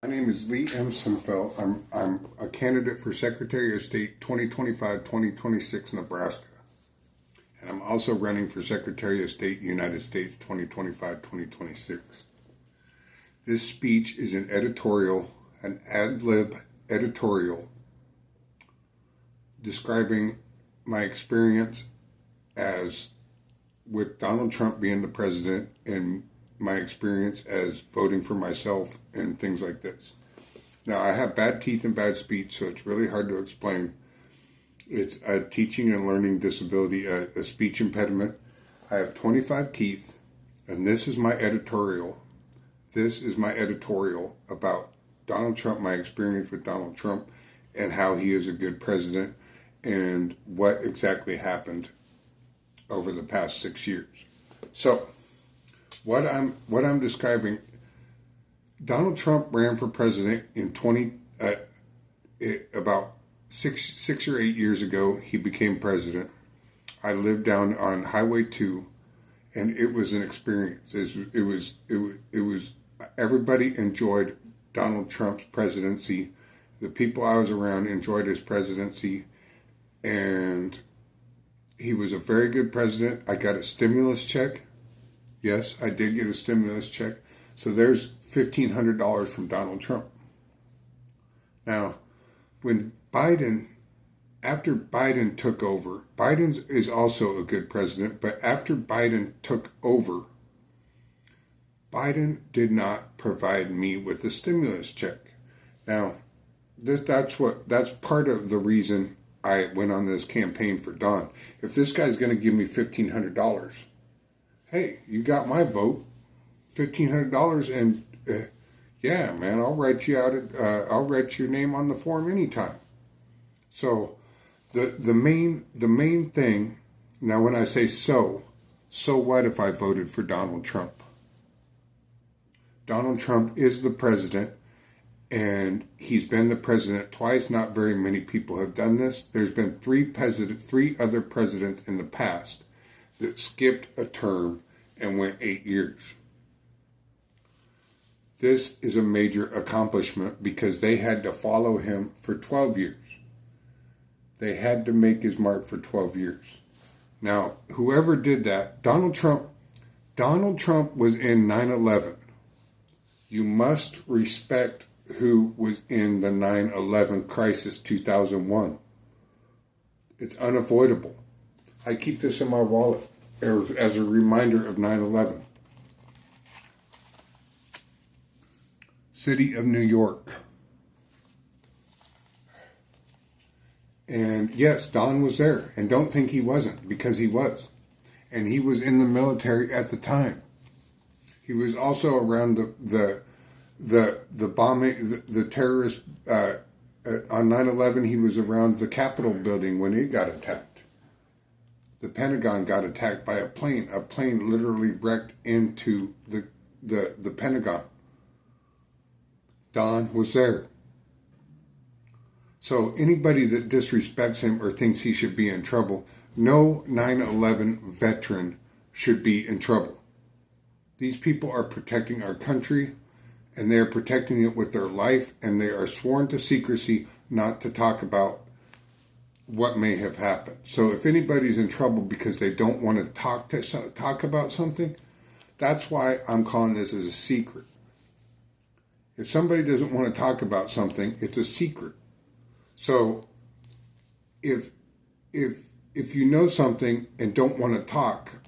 My name is Lee M. Cimfel. I'm a candidate for Secretary of State 2025-2026 Nebraska. And I'm also running for Secretary of State United States 2025-2026. This speech is an ad-lib editorial describing my experience as with Donald Trump being the president and my experience as voting for myself and things like this. Now, I have bad teeth and bad speech, so it's really hard to explain. It's a teaching and learning disability, a speech impediment. I have 25 teeth, and this is my editorial. This is my editorial about Donald Trump, my experience with Donald Trump, and how he is a good president, and what exactly happened over the past 6 years. So, what I'm describing, Donald Trump ran for president in about six or 8 years ago. He became president. I lived down on Highway 2, and it was an experience. It was everybody enjoyed Donald Trump's presidency. The people I was around enjoyed his presidency, and he was a very good president. I got a stimulus check. Yes, I did get a stimulus check. So there's $1,500 from Donald Trump. Now, after Biden took over, Biden is also a good president, but after Biden took over, Biden did not provide me with a stimulus check. Now, that's part of the reason I went on this campaign for Don. If this guy's going to give me $1,500, hey, you got my vote, $1,500, and yeah, man, I'll write you out. I'll write your name on the form anytime. So, the main thing now, when I say so what if I voted for Donald Trump? Donald Trump is the president, and he's been the president twice. Not very many people have done this. There's been three other presidents in the past that skipped a term and went 8 years. This is a major accomplishment because they had to follow him for 12 years. They had to make his mark for 12 years. Now, whoever did that, Donald Trump was in 9/11. You must respect who was in the 9/11 crisis 2001. It's unavoidable. I keep this in my wallet as a reminder of 9/11. City of New York. And yes, Don was there. And don't think he wasn't, because he was. And he was in the military at the time. He was also around the bombing, the terrorist, on 9/11, he was around the Capitol building when it got attacked. The Pentagon got attacked by a plane. A plane literally wrecked into the Pentagon. Don was there. So anybody that disrespects him or thinks he should be in trouble, no 9/11 veteran should be in trouble. These people are protecting our country, and they are protecting it with their life, and they are sworn to secrecy not to talk about what may have happened. So if anybody's in trouble because they don't want to talk about something, that's why I'm calling this as a secret. If somebody doesn't want to talk about something, it's a secret. So if you know something and don't want to talk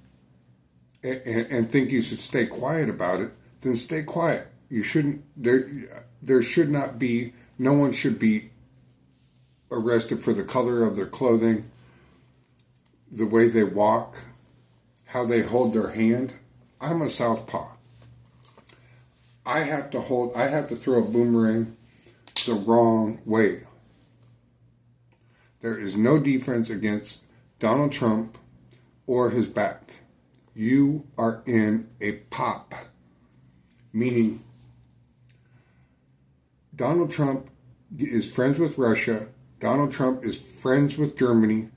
and think you should stay quiet about it, then stay quiet. You shouldn't. There should not be. No one should be arrested for the color of their clothing, the way they walk, how they hold their hand. I'm a southpaw. I have to throw a boomerang the wrong way. There is no defense against Donald Trump or his back. You are in a pop. Meaning, Donald Trump is friends with Russia. Donald Trump is friends with Germany.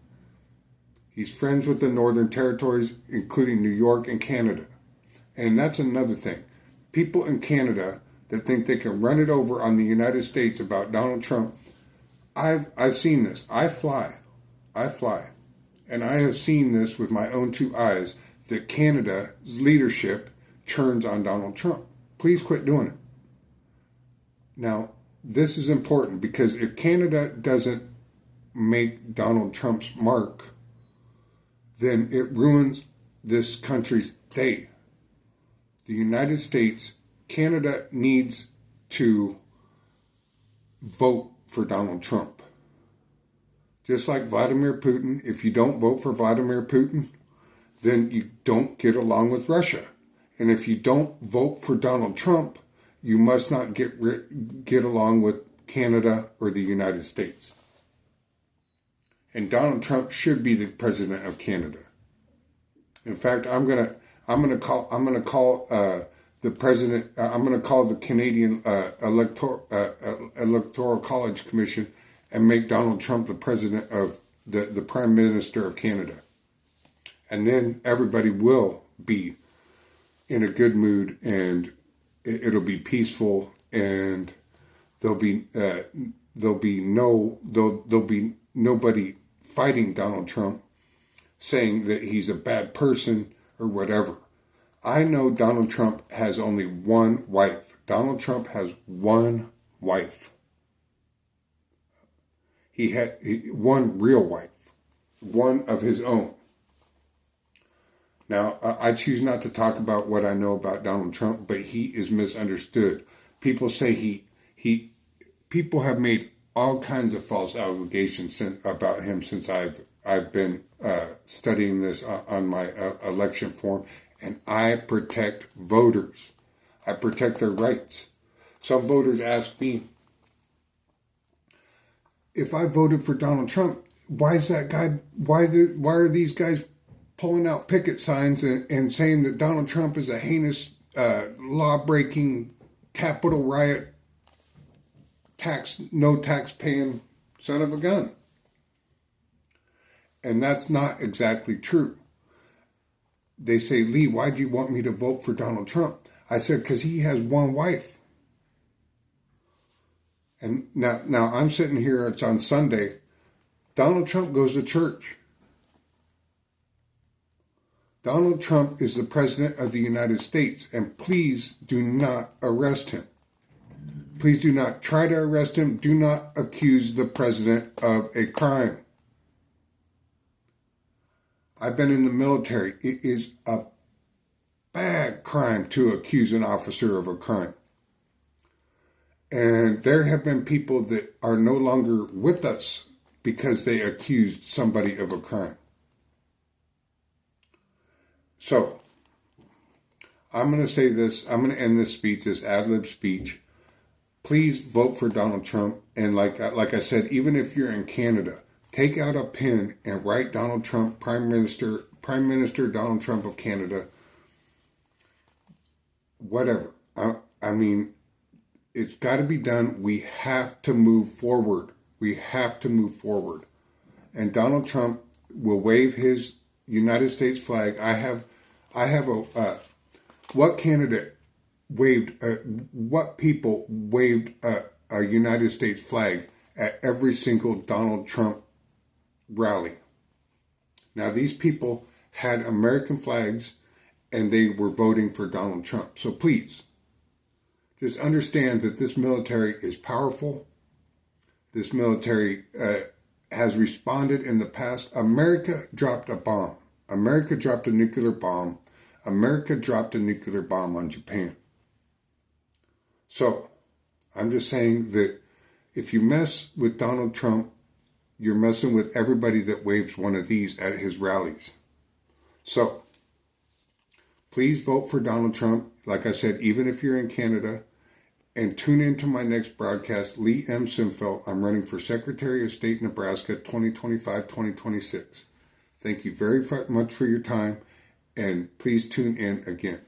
He's friends with the Northern Territories, including New York and Canada. And that's another thing. People in Canada that think they can run it over on the United States about Donald Trump. I've seen this. I fly, and I have seen this with my own two eyes, that Canada's leadership turns on Donald Trump. Please quit doing it. Now, this is important because if Canada doesn't make Donald Trump's mark, then it ruins this country's day. The United States, Canada needs to vote for Donald Trump. Just like Vladimir Putin, if you don't vote for Vladimir Putin, then you don't get along with Russia. And if you don't vote for Donald Trump, you must not get along with Canada or the United States. And Donald Trump should be the president of Canada. In fact, I'm gonna call the president. I'm gonna call the Canadian Electoral College Commission and make Donald Trump the president of the Prime Minister of Canada. And then everybody will be in a good mood, and it'll be peaceful, and there'll be nobody fighting Donald Trump, saying that he's a bad person or whatever. I know Donald Trump has only one wife. Donald Trump has one wife. He had one real wife, one of his own. Now, I choose not to talk about what I know about Donald Trump, but he is misunderstood. People say people have made all kinds of false allegations about him since I've been studying this on my election form, and I protect voters. I protect their rights. Some voters ask me, if I voted for Donald Trump, why are these guys pulling out picket signs and saying that Donald Trump is a heinous, law-breaking, Capitol riot, no tax paying son of a gun? And that's not exactly true. They say, Lee, why do you want me to vote for Donald Trump? I said, because he has one wife. And now I'm sitting here, it's on Sunday. Donald Trump goes to church. Donald Trump is the president of the United States, and please do not arrest him. Please do not try to arrest him. Do not accuse the president of a crime. I've been in the military. It is a bad crime to accuse an officer of a crime. And there have been people that are no longer with us because they accused somebody of a crime. So, I'm going to say this. I'm going to end this speech, this ad-lib speech. Please vote for Donald Trump. And like I said, even if you're in Canada, take out a pen and write Donald Trump, Prime Minister Donald Trump of Canada. Whatever. I mean, it's got to be done. We have to move forward. We have to move forward. And Donald Trump will wave his United States flag. What candidate waved, what people waved a United States flag at every single Donald Trump rally? Now, these people had American flags and they were voting for Donald Trump. So please, just understand that this military is powerful. This military has responded in the past. America dropped a bomb. America dropped a nuclear bomb. America dropped a nuclear bomb on Japan. So, I'm just saying that if you mess with Donald Trump, you're messing with everybody that waves one of these at his rallies. So, please vote for Donald Trump. Like I said, even if you're in Canada. And tune in to my next broadcast, Lee M. Cimfel. I'm running for Secretary of State, Nebraska, 2025-2026. Thank you very much for your time, and please tune in again.